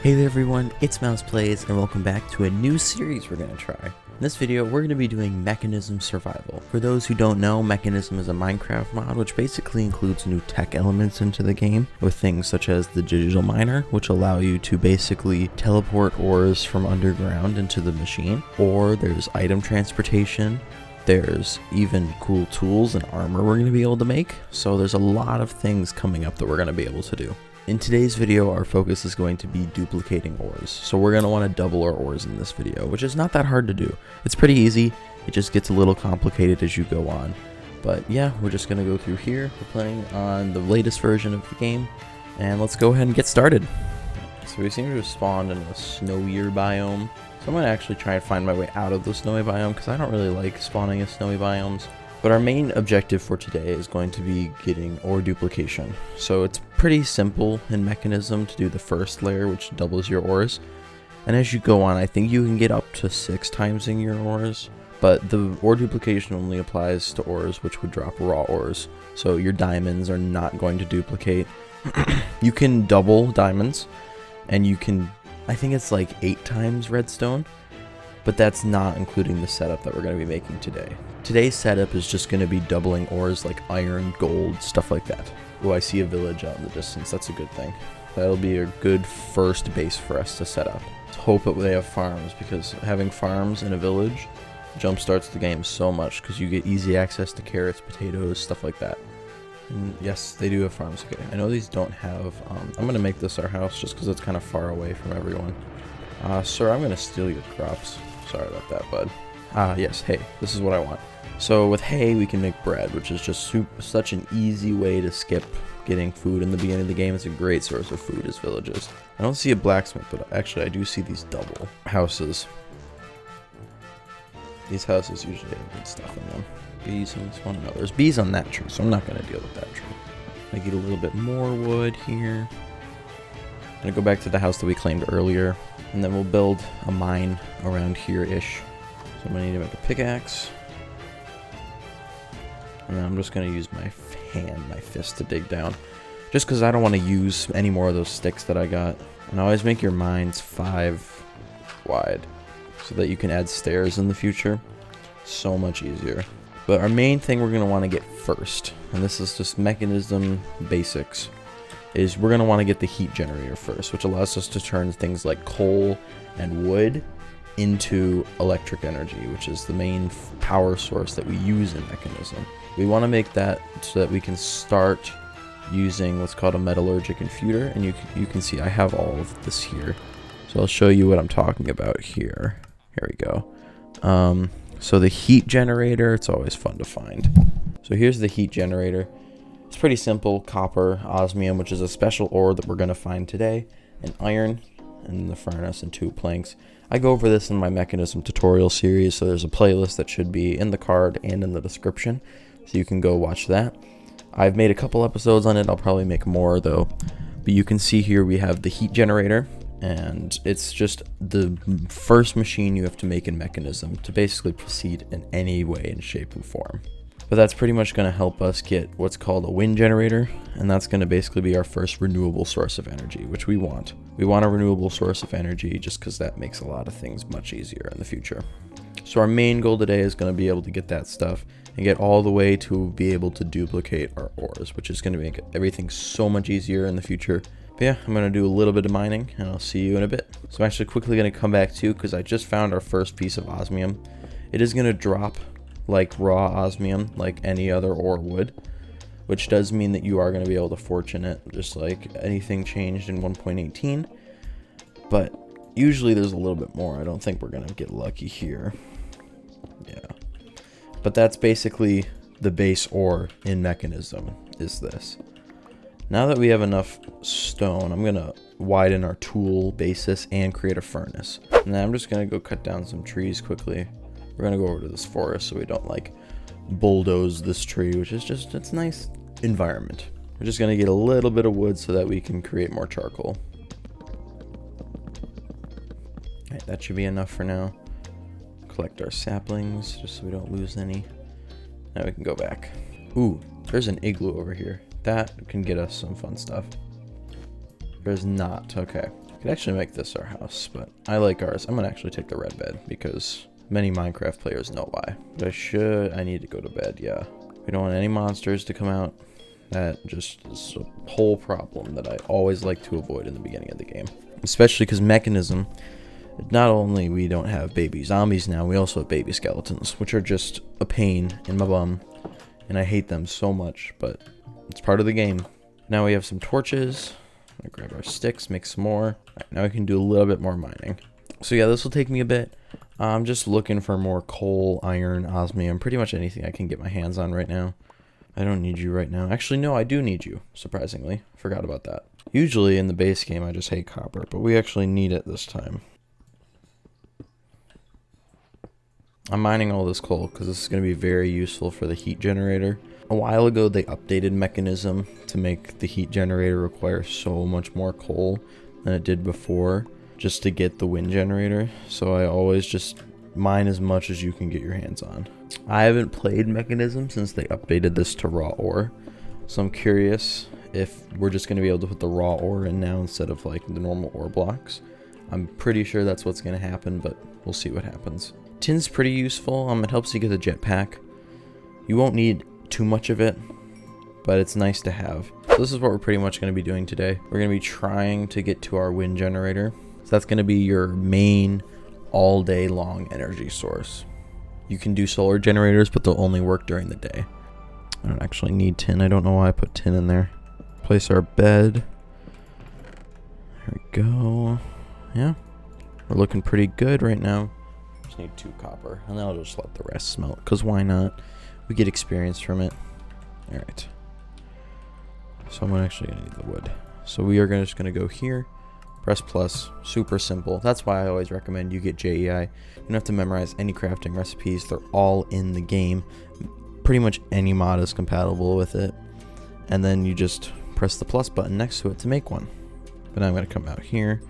Hey there everyone, it's Mouse Plays and welcome back to a new series we're going to try. In this video, we're going to be doing Mekanism Survival. For those who don't know, Mekanism is a Minecraft mod which basically includes new tech elements into the game, with things such as the digital miner, which allow you to basically teleport ores from underground into the machine, or there's item transportation. There's even cool tools and armor we're going to be able to make, so there's a lot of things coming up that we're going to be able to do. In today's video, our focus is going to be duplicating ores, so we're going to want to double our ores in this video, which is not that hard to do. It's pretty easy, it just gets a little complicated as you go on. But yeah, we're just going to go through here. We're playing on the latest version of the game, and let's go ahead and get started. So we seem to have spawned in a snowier biome, so I'm going to actually try and find my way out of the snowy biome, because I don't really like spawning in snowy biomes. But our main objective for today is going to be getting ore duplication. So it's pretty simple in Mekanism to do the first layer, which doubles your ores. And as you go on, I think you can get up to 6 times in your ores. But the ore duplication only applies to ores which would drop raw ores. So your diamonds are not going to duplicate. You can double diamonds, and you can, I think it's like 8 times redstone. But that's not including the setup that we're going to be making today. Today's setup is just going to be doubling ores like iron, gold, stuff like that. Oh, I see a village out in the distance. That's a good thing. That'll be a good first base for us to set up. Let's hope that they have farms, because having farms in a village jumpstarts the game so much, because you get easy access to carrots, potatoes, stuff like that. And yes, they do have farms. Okay, I know these don't have... I'm going to make this our house just because it's kind of far away from everyone. Sir, I'm going to steal your crops. Sorry about that, bud. Yes, hay. This is what I want. So with hay, we can make bread, which is just such an easy way to skip getting food in the beginning of the game. It's a great source of food as villages. I don't see a blacksmith, but actually I do see these double houses. These houses usually have good stuff in them. Bees on this one. No, there's bees on that tree, so I'm not going to deal with that tree. I get a little bit more wood here. I'm going to go back to the house that we claimed earlier, and then we'll build a mine around here-ish. So I'm going to need to make a pickaxe. And then I'm just going to use my fist to dig down. Just because I don't want to use any more of those sticks that I got. And always make your mines 5 wide, so that you can add stairs in the future. So much easier. But our main thing we're going to want to get first, and this is just Mekanism basics, is we're going to want to get the heat generator first, which allows us to turn things like coal and wood into electric energy, which is the main power source that we use in Mekanism. We want to make that so that we can start using what's called a metallurgic infuter, and you can see I have all of this here. So I'll show you what I'm talking about here. Here we go. So the heat generator, it's always fun to find. So here's the heat generator. It's pretty simple: copper, osmium, which is a special ore that we're going to find today, and iron, and the furnace, and 2 planks. I go over this in my Mekanism tutorial series, so there's a playlist that should be in the card and in the description, so you can go watch that. I've made a couple episodes on it. I'll probably make more though. But you can see here we have the heat generator, and it's just the first machine you have to make in Mekanism to basically proceed in any way and shape and form. But that's pretty much going to help us get what's called a wind generator, and that's going to basically be our first renewable source of energy, which we want. We want a renewable source of energy just because that makes a lot of things much easier in the future. So our main goal today is going to be able to get that stuff and get all the way to be able to duplicate our ores, which is going to make everything so much easier in the future. But yeah, I'm going to do a little bit of mining, and I'll see you in a bit. So I'm actually quickly going to come back too, because I just found our first piece of osmium. It is going to drop like raw osmium, like any other ore would, which does mean that you are going to be able to fortune it, just like anything changed in 1.18. But usually there's a little bit more. I don't think we're going to get lucky here. Yeah. But that's basically the base ore in Mekanism, is this. Now that we have enough stone, I'm going to widen our tool basis and create a furnace. And then I'm just going to go cut down some trees quickly. We're going to go over to this forest so we don't like bulldoze this tree, which is just, it's a nice environment. We're just going to get a little bit of wood so that we can create more charcoal. Alright, that should be enough for now. Collect our saplings just so we don't lose any. Now we can go back. Ooh, there's an igloo over here. That can get us some fun stuff. There's not. Okay. Could actually make this our house, but I like ours. I'm gonna actually take the red bed because many Minecraft players know why. But I need to go to bed, yeah. We don't want any monsters to come out. That just is a whole problem that I always like to avoid in the beginning of the game. Especially because Mekanism, not only we don't have baby zombies now, we also have baby skeletons, which are just a pain in my bum. And I hate them so much, but it's part of the game. Now we have some torches. I'm gonna grab our sticks, make some more. All right, now we can do a little bit more mining. So yeah, this will take me a bit. I'm just looking for more coal, iron, osmium, pretty much anything I can get my hands on right now. I don't need you right now. Actually, no, I do need you, surprisingly. Forgot about that. Usually in the base game, I just hate copper, but we actually need it this time. I'm mining all this coal because this is going to be very useful for the heat generator. A while ago, they updated Mekanism to make the heat generator require so much more coal than it did before, just to get the wind generator. So I always just mine as much as you can get your hands on. I haven't played Mekanism since they updated this to raw ore, so I'm curious if we're just going to be able to put the raw ore in now instead of like the normal ore blocks. I'm pretty sure that's what's going to happen, but we'll see what happens. Tin's pretty useful. It helps you get the jetpack. You won't need too much of it, but it's nice to have. So this is what we're pretty much going to be doing today. We're going to be trying to get to our wind generator. So that's going to be your main all day long energy source. You can do solar generators, but they'll only work during the day. I don't actually need tin. I don't know why I put tin in there. Place our bed. There we go. Yeah, we're looking pretty good right now. Just need 2 copper, and then I'll just let the rest smelt, because why not? We get experience from it. All right. So I'm actually going to need the wood. So we are just going to go here. Press plus, super simple. That's why I always recommend you get JEI. You don't have to memorize any crafting recipes. They're all in the game. Pretty much any mod is compatible with it. And then you just press the plus button next to it to make one. But now I'm going to come out here.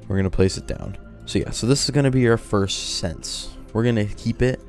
We're going to place it down. So yeah, so this is going to be our first sense. We're going to keep it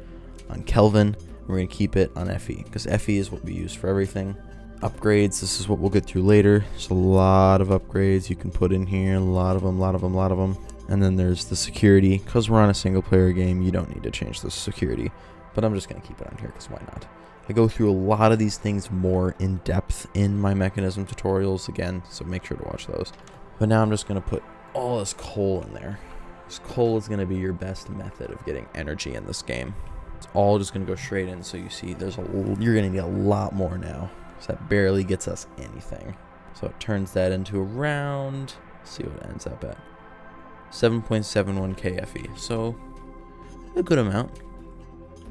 on Kelvin. We're going to keep it on FE, because FE is what we use for everything. Upgrades, this is what we'll get through later. There's a lot of upgrades you can put in here, a lot of them. And then there's the security. Because we're on a single player game, you don't need to change the security, but I'm just going to keep it on here because why not? I go through a lot of these things more in depth in my Mekanism tutorials again, so make sure to watch those. But now I'm just going to put all this coal in there. This coal is going to be your best method of getting energy in this game. It's all just going to go straight in, so you see you're going to need a lot more now. So that barely gets us anything. So it turns that into around, let's see what it ends up at, 7.71 kFE. So a good amount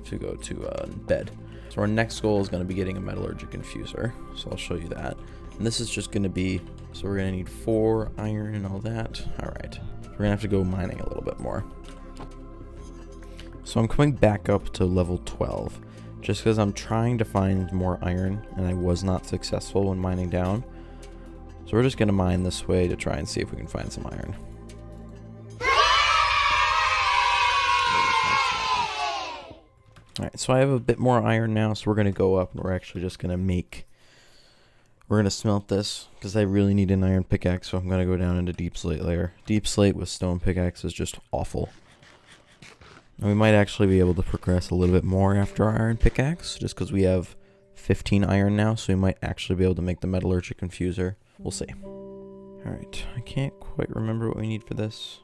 to go to bed. So our next goal is going to be getting a metallurgic infuser. So I'll show you that. And this is just going to be, so we're going to need 4 iron and all that. All right. We're going to have to go mining a little bit more. So I'm coming back up to level 12. Just because I'm trying to find more iron, and I was not successful when mining down. So we're just going to mine this way to try and see if we can find some iron. Alright, so I have a bit more iron now, so we're going to go up, and we're actually just going to we're going to smelt this, because I really need an iron pickaxe, so I'm going to go down into deep slate layer. Deep slate with stone pickaxe is just awful. And we might actually be able to progress a little bit more after our iron pickaxe, just because we have 15 iron now, so we might actually be able to make the metallurgic infuser. We'll see. Alright, I can't quite remember what we need for this.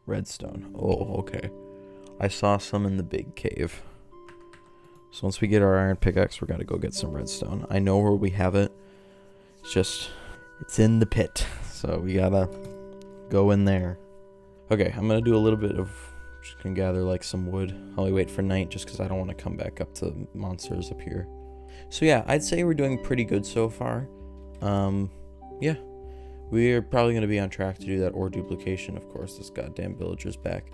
Redstone. Oh, okay. I saw some in the big cave. So once we get our iron pickaxe, we're gotta go get some redstone. I know where we have it. It's in the pit. So we gotta go in there. Okay, I'm gonna do a little bit of, just gonna gather like some wood. I'll wait for night just because I don't want to come back up to monsters up here. So yeah, I'd say we're doing pretty good so far. Yeah, we're probably gonna be on track to do that ore duplication. Of course, this goddamn villager's back.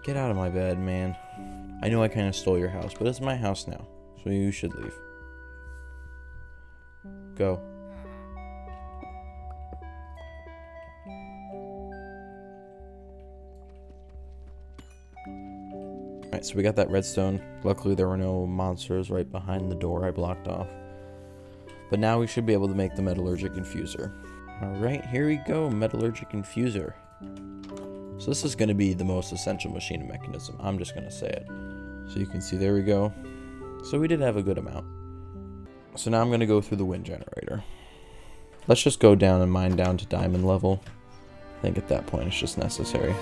Get out of my bed, man. I know I kind of stole your house, but it's my house now, so you should leave. Go. Alright, so we got that redstone. Luckily there were no monsters right behind the door I blocked off. But now we should be able to make the metallurgic infuser. Alright, here we go, metallurgic infuser. So this is going to be the most essential machine in Mekanism. I'm just going to say it. So you can see, there we go. So we did have a good amount. So now I'm going to go through the wind generator. Let's just go down and mine down to diamond level. I think at that point it's just necessary.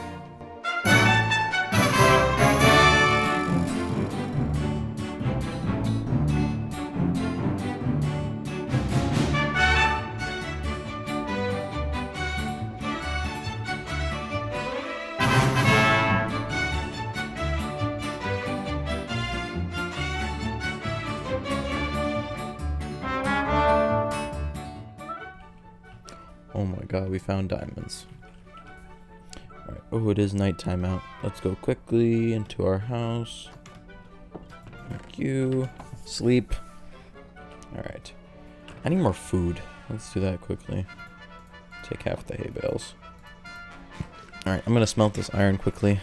Oh my god, we found diamonds. Alright, oh, it is nighttime out. Let's go quickly into our house. Thank you. Sleep. Alright. I need more food. Let's do that quickly. Take half the hay bales. Alright, I'm gonna smelt this iron quickly.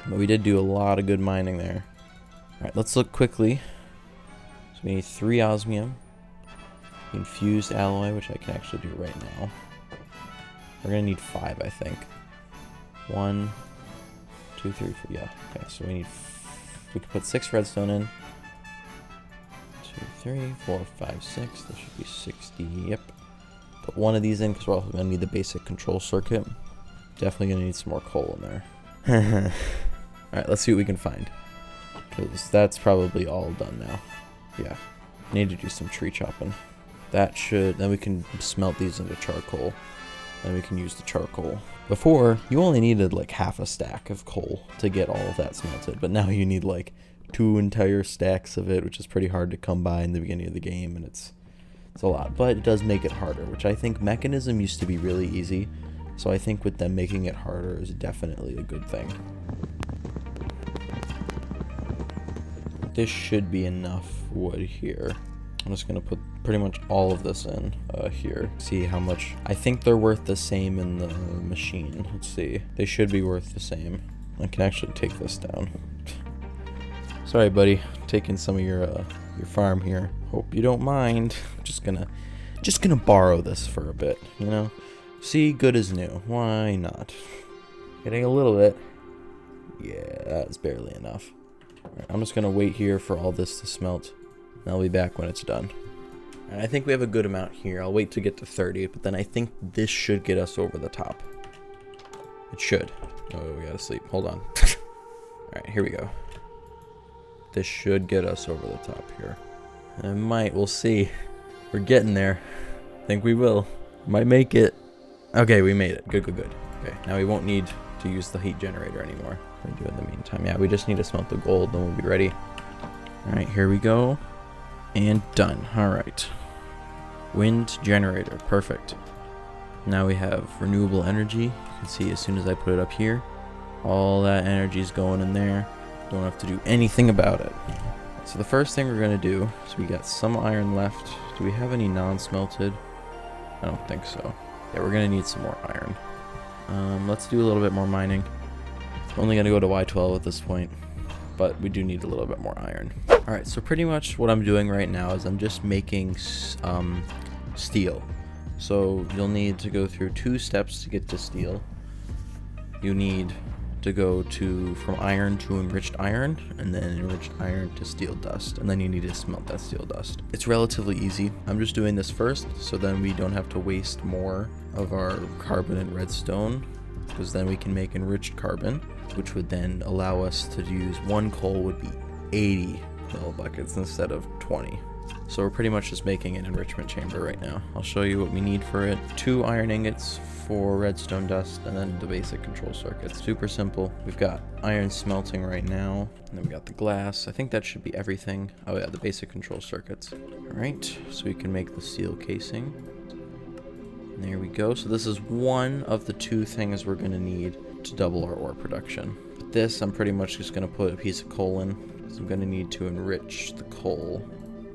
But we did do a lot of good mining there. Alright, let's look quickly. So we need 3 osmium. Infused alloy, which I can actually do right now. We're gonna need 5, I think. 1, 2, 3, 4. Yeah. Okay, so we can put 6 redstone in. 2, 3, 4, 5, 6. There should be 60. Yep. Put 1 of these in because we're also gonna need the basic control circuit. Definitely gonna need some more coal in there. All right, let's see what we can find. Because that's probably all done now. Yeah. Need to do some tree chopping. That should, then we can smelt these into charcoal. Then we can use the charcoal. Before, you only needed like half a stack of coal to get all of that smelted. But now you need like 2 entire stacks of it, which is pretty hard to come by in the beginning of the game. And it's a lot, but it does make it harder, which I think Mekanism used to be really easy. So I think with them making it harder is definitely a good thing. This should be enough wood here. I'm just gonna put pretty much all of this in here. See how much. I think they're worth the same in the machine. Let's see. They should be worth the same. I can actually take this down. Sorry, buddy. Taking some of your farm here. Hope you don't mind. Just gonna borrow this for a bit. You know. See, good as new. Why not? Getting a little bit. Yeah, that's barely enough. Right, I'm just gonna wait here for all this to smelt. I'll be back when it's done. And I think we have a good amount here. I'll wait to get to 30, but then I think this should get us over the top. It should. Oh, we gotta sleep. Hold on. Alright, here we go. This should get us over the top here. And it might. We'll see. We're getting there. I think we will. Might make it. Okay, we made it. Good, good, good. Okay, now we won't need to use the heat generator anymore. What do we do in the meantime? Yeah, we just need to smelt the gold, then we'll be ready. Alright, here we go. And done. Alright. Wind generator. Perfect. Now we have renewable energy. You can see as soon as I put it up here, all that energy is going in there. Don't have to do anything about it. So the first thing we're going to do is we got some iron left. Do we have any non-smelted? I don't think so. Yeah, we're going to need some more iron. Let's do a little bit more mining. Only going to go to Y12 at this point, but we do need a little bit more iron. Alright, so pretty much what I'm doing right now is I'm just making steel. So you'll need to go through 2 steps to get to steel. You need to go from iron to enriched iron, and then enriched iron to steel dust, and then you need to smelt that steel dust. It's relatively easy. I'm just doing this first, so then we don't have to waste more of our carbon and redstone, because then we can make enriched carbon, which would then allow us to use 1 coal would be 80 millibuckets instead of 20. So we're pretty much just making an enrichment chamber right now. I'll show you what we need for it. 2 iron ingots for redstone dust, and then the basic control circuits. Super simple. We've got iron smelting right now, and then we got the glass. I think that should be everything. Oh yeah, the basic control circuits. All right, so we can make the steel casing. And there we go. So this is one of the 2 things we're gonna need to double our ore production. With this, I'm pretty much just gonna put a piece of coal in. So I'm gonna need to enrich the coal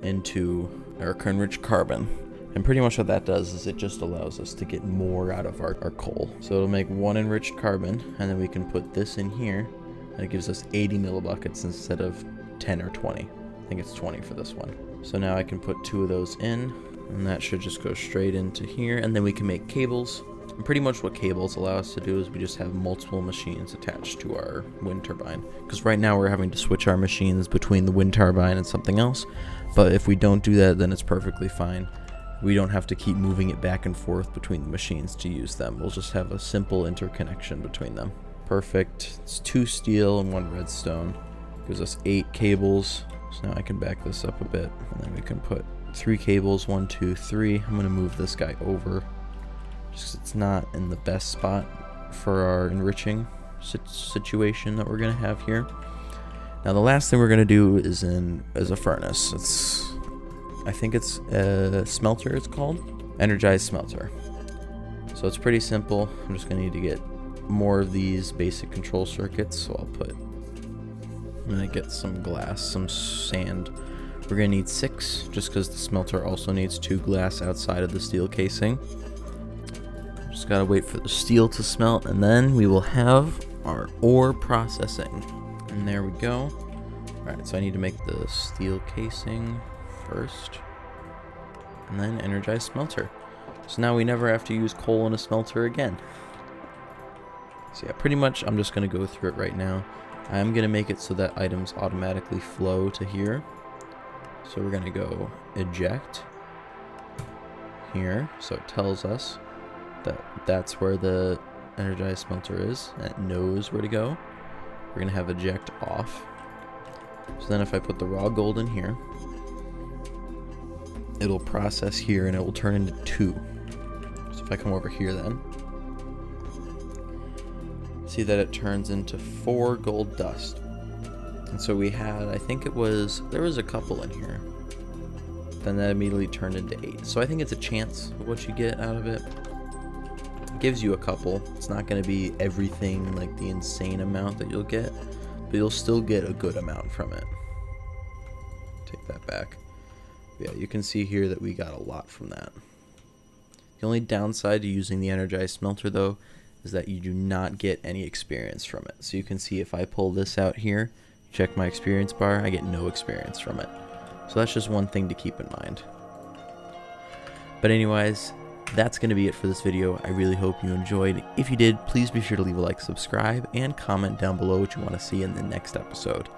into our enriched carbon. And pretty much what that does is it just allows us to get more out of our coal. So it'll make 1 enriched carbon, and then we can put this in here, and it gives us 80 millibuckets instead of 10 or 20. I think it's 20 for this one. So now I can put 2 of those in, And that should just go straight into here, and then we can make cables. And pretty much what cables allow us to do is we just have multiple machines attached to our wind turbine. Because right now we're having to switch our machines between the wind turbine and something else. But if we don't do that, then it's perfectly fine. We don't have to keep moving it back and forth between the machines to use them. We'll just have a simple interconnection between them. Perfect. It's 2 steel and 1 redstone. Gives us 8 cables. So now I can back this up a bit. And then we can put 3 cables, 1, 2, 3. I'm going to move this guy over. Just 'cause it's not in the best spot for our enriching situation that we're going to have here. Now the last thing we're going to do is a furnace. I think it's a smelter, it's called. Energized smelter. So it's pretty simple. I'm just going to need to get more of these basic control circuits. So I'm going to get some glass, some sand. We're going to need 6, just because the smelter also needs 2 glass outside of the steel casing. Just got to wait for the steel to smelt, and then we will have our ore processing. And there we go. Alright, so I need to make the steel casing first, and then energize smelter. So now we never have to use coal in a smelter again. So yeah, pretty much I'm just going to go through it right now. I am going to make it so that items automatically flow to here. So we're going to go eject here, so it tells us that that's where the energized smelter is, and it knows where to go. We're going to have eject off. So then if I put the raw gold in here, it'll process here and it will turn into 2. So if I come over here then, see that it turns into 4 gold dust. And so we had, I think there was a couple in here. Then that immediately turned into 8. So I think it's a chance of what you get out of it. It gives you a couple. It's not going to be everything, like the insane amount that you'll get, but you'll still get a good amount from it. Take that back. Yeah, you can see here that we got a lot from that. The only downside to using the energized smelter though is that you do not get any experience from it. So you can see if I pull this out here, check my experience bar, I get no experience from it. So that's just one thing to keep in mind. But anyways, that's going to be it for this video. I really hope you enjoyed. If you did, please be sure to leave a like, subscribe, and comment down below what you want to see in the next episode.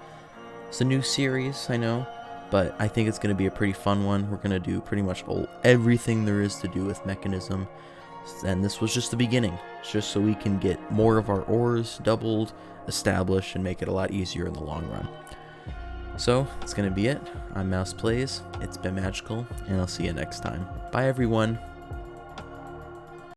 It's a new series, I know, but I think it's going to be a pretty fun one. We're going to do pretty much everything there is to do with Mekanism. And this was just the beginning. It's just so we can get more of our ores doubled, established, and make it a lot easier in the long run. So, that's going to be it. I'm Mouse Plays. It's been magical, and I'll see you next time. Bye, everyone.